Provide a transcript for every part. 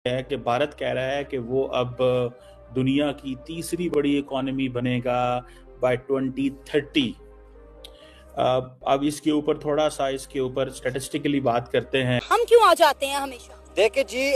है कि भारत कह रहा है कि वो अब दुनिया की तीसरी बड़ी इकोनॉमी बनेगा बाय 2030। अब इसके ऊपर थोड़ा सा इसके ऊपर स्टैटिस्टिकली बात करते हैं। हम क्यों आ जाते हैं हमेशा? देखिए जी,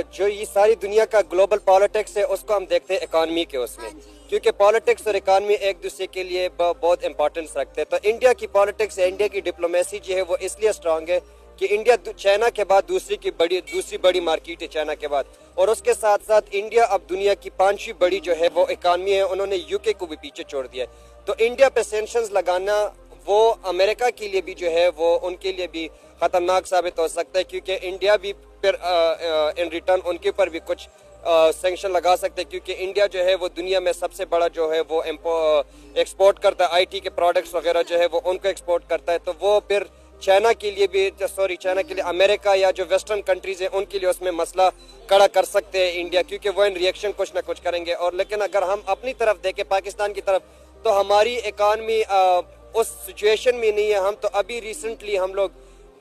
जो ये सारी दुनिया का ग्लोबल पॉलिटिक्स है उसको हम देखते हैं इकॉनमी के उसमें, क्योंकि पॉलिटिक्स और इकॉनमी एक दूसरे के लिए बहुत इंपॉर्टेंस रखते हैं। तो इंडिया की पॉलिटिक्स है, इंडिया की डिप्लोमेसी जो है वो इसलिए स्ट्रांग है कि इंडिया चाइना के बाद दूसरी बड़ी मार्केट है चाइना के बाद, और उसके साथ साथ इंडिया अब दुनिया की 5वीं बड़ी जो है वो इकॉनमी है। उन्होंने यूके को भी पीछे छोड़ दिया है। तो इंडिया पे सैंक्शंस लगाना वो अमेरिका के लिए भी जो है वो उनके लिए भी खतरनाक साबित हो सकता है, क्योंकि इंडिया भी फिर इन रिटर्न उनके ऊपर भी कुछ सैंक्शन लगा सकते हैं, क्योंकि इंडिया जो है वो दुनिया में सबसे बड़ा जो है वो एक्सपोर्ट करता है, आईटी के प्रोडक्ट्स वगैरह जो है वो उनको एक्सपोर्ट करता है। तो वो फिर चाइना के लिए भी चाइना के लिए अमेरिका या जो वेस्टर्न कंट्रीज हैं उनके लिए उसमें मसला खड़ा कर सकते हैं इंडिया, क्योंकि वो इन रिएक्शन कुछ ना कुछ करेंगे। और लेकिन अगर हम अपनी तरफ देखें पाकिस्तान की तरफ, तो हमारी इकॉनमी उस सिचुएशन में नहीं है। हम तो अभी रिसेंटली हम लोग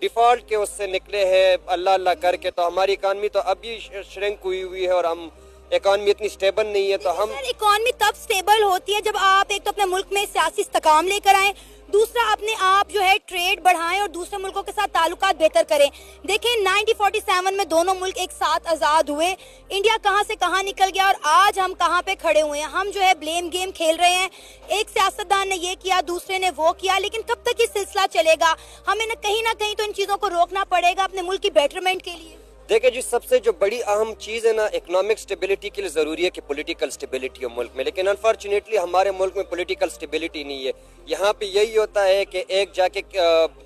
डिफॉल्ट के उससे निकले हैं अल्लाह अल्लाह करके, तो हमारी इकॉनमी तो अभी श्रिंक हुई है और हम इकॉनमी इतनी स्टेबल नहीं है। तो हम इकॉनमी तब स्टेबल होती है जब आप एक तो अपने मुल्क में सियासी इस्तेकाम लेकर आए, दूसरा अपने आप जो है ट्रेड बढ़ाएं और दूसरे मुल्कों के साथ ताल्लुकात बेहतर करें। देखें 1947 में दोनों मुल्क एक साथ आज़ाद हुए, इंडिया कहां से कहां निकल गया और आज हम कहां पे खड़े हुए हैं। हम जो है ब्लेम गेम खेल रहे हैं, एक सियासतदान ने ये किया, दूसरे ने वो किया, लेकिन कब तक ये सिलसिला चलेगा? हमें ना कहीं तो इन चीज़ों को रोकना पड़ेगा अपने मुल्क की बेटरमेंट के लिए। देखिए जी, सबसे जो बड़ी अहम चीज़ है ना, इकोनॉमिक स्टेबिलिटी के लिए ज़रूरी है कि पॉलिटिकल स्टेबिलिटी हो मुल्क में, लेकिन अनफॉर्चुनेटली हमारे मुल्क में पॉलिटिकल स्टेबिलिटी नहीं है। यहाँ पे यही होता है कि एक जाके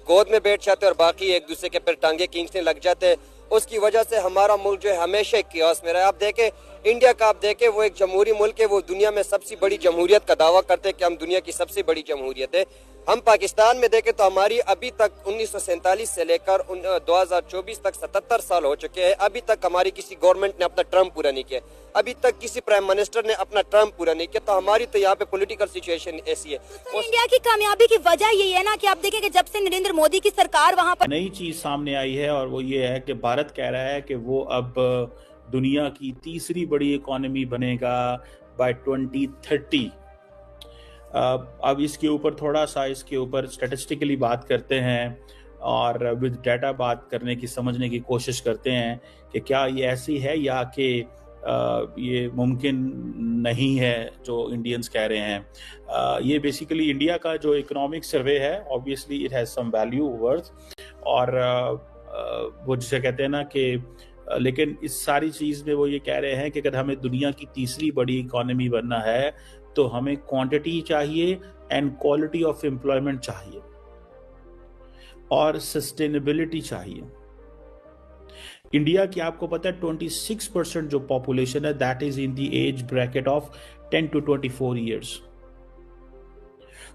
गोद में बैठ जाते हैं और बाकी एक दूसरे के फिर टांगे खींचने लग जाते हैं। उसकी वजह से हमारा मुल्क जो है हमेशा एक कियास में रहा है। आप देखें इंडिया का, आप देखें वो एक जमहूरी मुल्क है, वो दुनिया में सबसे बड़ी जमहूरियत का दावा करते हैं कि हम दुनिया की सबसे बड़ी जमहूरियत है। हम पाकिस्तान में देखें तो हमारी अभी तक 1947 से लेकर 2024 तक 77 साल हो चुके हैं, अभी तक हमारी किसी गवर्नमेंट ने अपना टर्म पूरा नहीं किया, अभी तक किसी प्राइम मिनिस्टर ने अपना टर्म पूरा नहीं किया। तो हमारी तो यहाँ पे पॉलिटिकल सिचुएशन ऐसी है। तो इंडिया की कामयाबी की वजह यही है ना कि आप देखें कि जब से नरेंद्र मोदी की सरकार वहाँ पर नई चीज सामने आई है और वो ये है कि भारत कह रहा है कि वो अब दुनिया की तीसरी बड़ी इकोनॉमी बनेगा बाय 2030। अब इसके ऊपर थोड़ा सा इसके ऊपर स्टैटिस्टिकली बात करते हैं और विद डाटा बात करने की समझने की कोशिश करते हैं कि क्या ये ऐसी है या कि ये मुमकिन नहीं है जो इंडियंस कह रहे हैं। ये बेसिकली इंडिया का जो इकोनॉमिक सर्वे है, obviously it has some value worth, और वो जिसे कहते हैं ना कि लेकिन इस सारी चीज़ में वो ये कह रहे हैं कि अगर हमें दुनिया की तीसरी बड़ी इकोनॉमी बनना है तो हमें क्वांटिटी चाहिए एंड क्वालिटी ऑफ एम्प्लॉयमेंट चाहिए और सस्टेनेबिलिटी चाहिए। इंडिया की आपको पता है 26% जो पॉपुलेशन है that is in the age bracket of 10 to 24 years.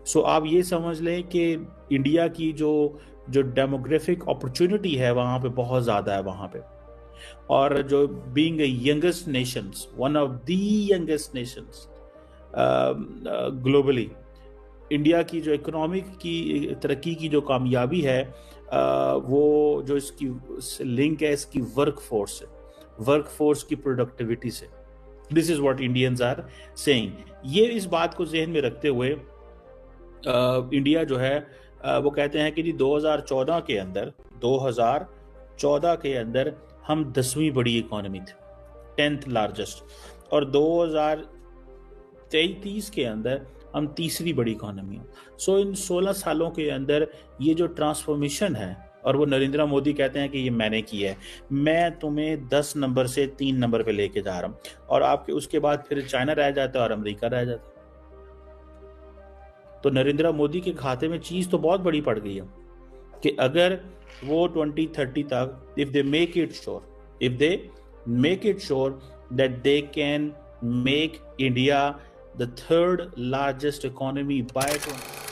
So आप ये समझ लें कि इंडिया की जो डेमोग्राफिक अपॉर्चुनिटी है वहां पे बहुत ज्यादा है वहां पे, और जो being a youngest Nations, one of the youngest Nations globally, India की जो इकोनॉमिक की तरक्की की जो कामयाबी है वो जो इसकी लिंक है इसकी वर्कफोर्स की प्रोडक्टिविटी से। This is what Indians are saying. ये इस बात को जहन में रखते हुए इंडिया जो है वो कहते हैं कि जी 2014 के अंदर हम 10वीं बड़ी इकोनॉमी थे, 10th लार्जेस्ट, और 2023 के अंदर हम तीसरी बड़ी इकोनॉमी हैं। सो इन 16 सालों के अंदर ये जो ट्रांसफॉर्मेशन है, और वो नरेंद्र मोदी कहते हैं कि ये मैंने की है, मैं तुम्हें 10 नंबर से 3 नंबर पे लेके जा रहा हूं, और आपके उसके बाद फिर चाइना रह जाता है और अमेरिका रह जाता है। तो नरेंद्र मोदी के खाते में चीज तो बहुत बड़ी पड़ गई है कि अगर वो 2030 तक if they make it sure that they can make India the third largest economy by 20